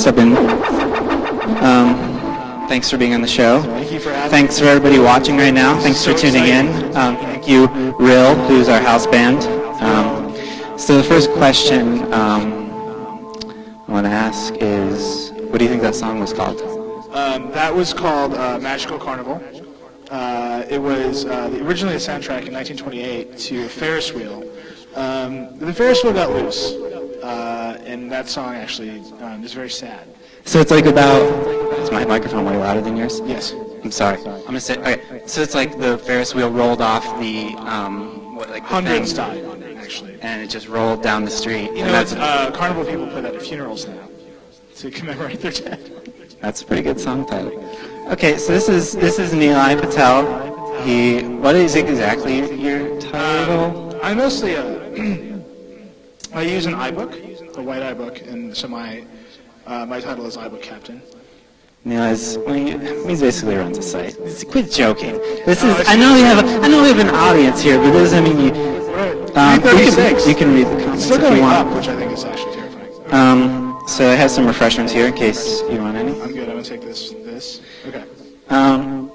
guests. Thanks for being on the show. Thank you for having me. Thanks for everybody watching right now. Thanks for tuning in. Thank you, Rill, who's our house band. So the first question I want to ask is, what do you think that song was called? That was called Magical Carnival. It was originally a soundtrack in 1928 to a Ferris wheel. The Ferris wheel got loose, and that song actually is very sad. So it's like about... Is my microphone way louder than yours? Yes. I'm sorry. I'm going to say... Okay. So it's like the Ferris wheel rolled off the... Hundreds died on it, actually. And it just rolled down the street. You know, carnival people play that at funerals now to commemorate their dead. That's a pretty good song title. Okay, so this is Nilay Patel. What is exactly your title? I mostly I use an iBook, a white iBook, and so my title is iBook Captain. Nilay's he basically runs a site. Quit joking. I know we have an audience here, but this doesn't mean you. You can read the comments Still if you going want. up, which I think is actually terrifying. So I have some refreshments here in case you want any. I'm good. I'm gonna take this. Okay. All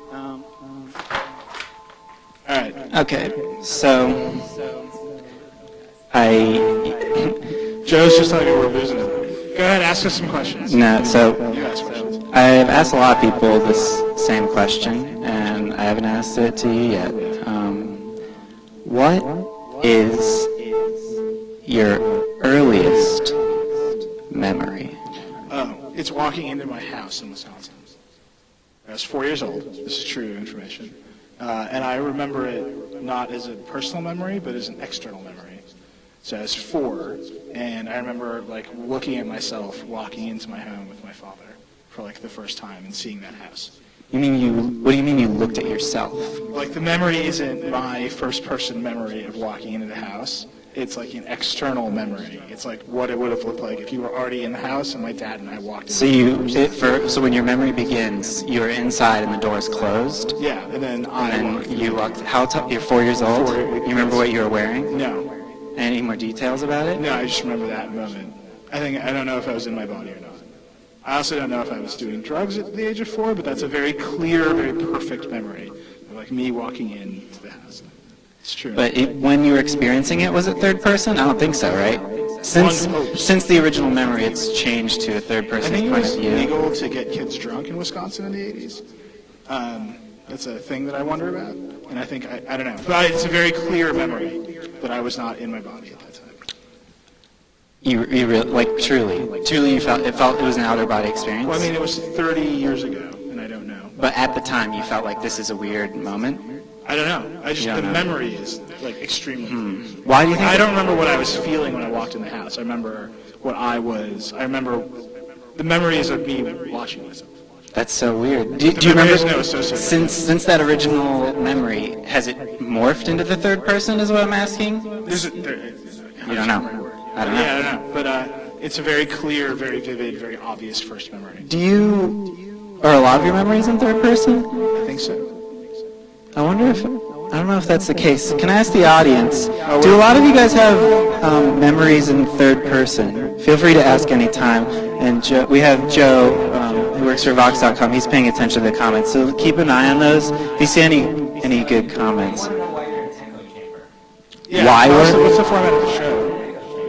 right. Okay. So Joe's just telling me we're losing it. Go ahead, ask us some questions. No. So You ask questions. I've asked a lot of people this same question, and I haven't asked it to you yet. What is your earliest memory? Oh, it's walking into my house in Wisconsin. I was 4 years old. This is true information. And I remember it not as a personal memory, but as an external memory. So I was 4, and I remember looking at myself walking into my home with my father for the first time and seeing that house. What do you mean you looked at yourself? The memory isn't my first-person memory of walking into the house. It's an external memory. It's what it would have looked like if you were already in the house and my dad and I walked in. So when your memory begins, you were inside and the door's closed? Yeah, and then you walked. You're 4 years old? You remember what you were wearing? No. Any more details about it? No, I just remember that moment. I don't know if I was in my body or not. I also don't know if I was doing drugs at the age of 4, but that's a very clear, very perfect memory of me walking into the house. It's true. But when you were experiencing it, was it third person? I don't think so, right? Since the original memory, it's changed to a third person point of view. I think it was legal to get kids drunk in Wisconsin in the 80s. That's a thing that I wonder about, and I think I don't know. But it's a very clear memory that I was not in my body at that time. You really, truly, you felt it was an outer body experience. Well, I mean, it was 30 years ago, and I don't know. But at the time, you felt like this is a weird moment. I don't know. The memory is extremely clear. Why do you think? I don't remember what I was feeling when I walked in the house. I remember what I was. I remember the memories of me watching myself. That's so weird. Do you remember? Since that original memory, has it morphed into the third person? Is what I'm asking. You don't know. I don't know. Yeah, I don't know. But it's a very clear, very vivid, very obvious first memory. Are a lot of your memories in third person? I think so. I don't know if that's the case. Can I ask the audience, do a lot of you guys have memories in third person? Feel free to ask anytime. And we have Joe, who works for Vox.com. He's paying attention to the comments, so keep an eye on those. If you see any good comments. Yeah, what's the format of the show?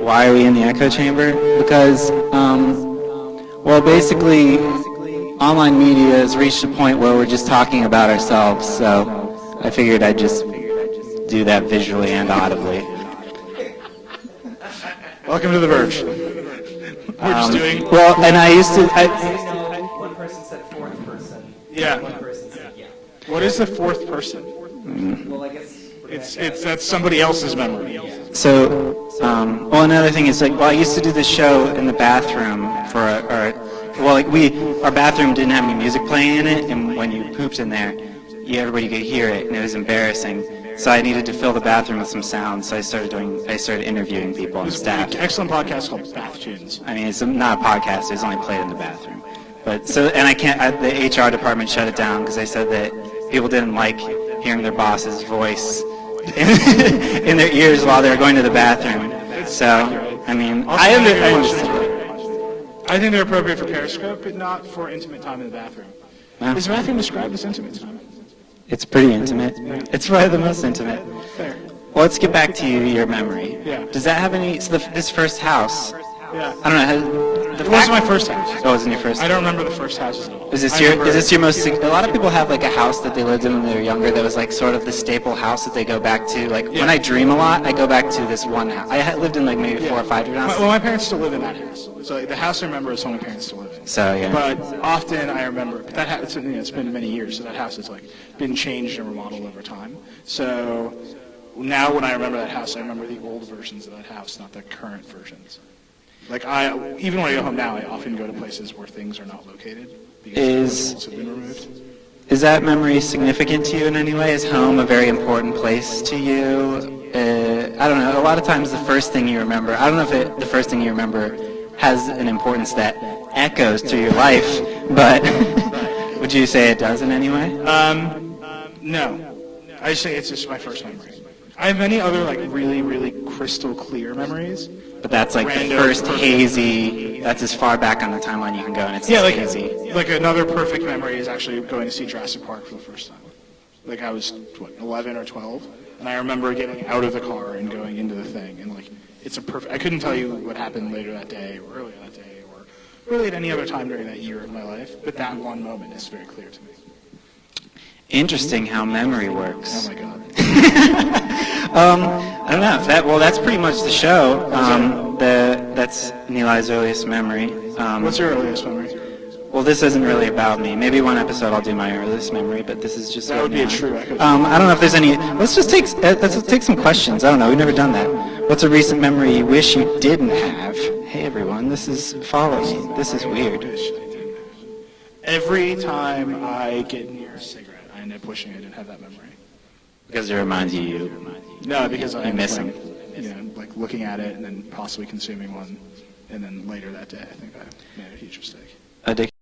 Why are we in the echo chamber? Because, basically, online media has reached a point where we're just talking about ourselves, so I figured I'd just do that visually and audibly. Welcome to The Verge. We're just doing... Well, and I used to... One person said fourth person. Yeah. One person said yeah. What is the fourth person? Well, I guess... That's somebody else's memory. So, another thing is I used to do this show in the bathroom our bathroom didn't have any music playing in it, and when you pooped in there, everybody could hear it, and it was embarrassing. So I needed to fill the bathroom with some sound, so I started interviewing people on staff. There's an excellent podcast called Bath Tunes. I mean, it's not a podcast; it's only played in the bathroom. The HR department shut it down because they said that people didn't like hearing their boss's voice in their ears while they were going to the bathroom. So, I mean, I I think they're appropriate for Periscope, but not for intimate time in the bathroom. Wow. Is the bathroom described as intimate time? It's pretty intimate. It's probably the most intimate. Fair. Well, let's get back to your memory. Yeah. Does that have any? So this first house. Yeah. I don't know. It wasn't my first house. Oh, it wasn't your first. I don't remember the first house at all. Is this your most? A lot of people have like a house that they lived in when they were younger that was like sort of the staple house that they go back to. Like when I dream a lot, I go back to this one house. I lived in like maybe 4 or 5 different houses. Well, my parents still live in that house. So the house I remember is one my parents still live in. So yeah. But often I remember that house. It's been many years, so that house has like been changed and remodeled over time. So now when I remember that house, I remember the old versions of that house, not the current versions. Like even when I go home now, I often go to places where things are not located because the walls have been removed. Is that memory significant to you in any way? Is home a very important place to you? I don't know. A lot of times the first thing you remember, I don't know if the first thing you remember has an importance that echoes through your life, but would you say it does in any way? No. I say it's just my first memory. I have many other like really, really crystal clear memories. But that's like the first hazy, that's as far back on the timeline you can go, and it's hazy. Like another perfect memory is actually going to see Jurassic Park for the first time. Like I was, 11 or 12, and I remember getting out of the car and going into the thing, and like, it's a perfect, I couldn't tell you what happened later that day, or earlier that day, or really at any other time during that year of my life, but that one moment is very clear to me. Interesting how memory works. Oh my God. I don't know. That's pretty much the show. That's Nilay's earliest memory. What's your earliest memory? Well, this isn't really about me. Maybe one episode I'll do my earliest memory, but this is just. That would be a true record. I don't know if there's any. Let's take some questions. I don't know. We've never done that. What's a recent memory you wish you didn't have? Hey everyone, this is follow me. This is weird. Every time I get near a cigarette, I end up wishing I didn't have that memory. Because it reminds you. No, because I miss them. Like looking at it and then possibly consuming one, and then later that day, I think I made a huge mistake. Addiction.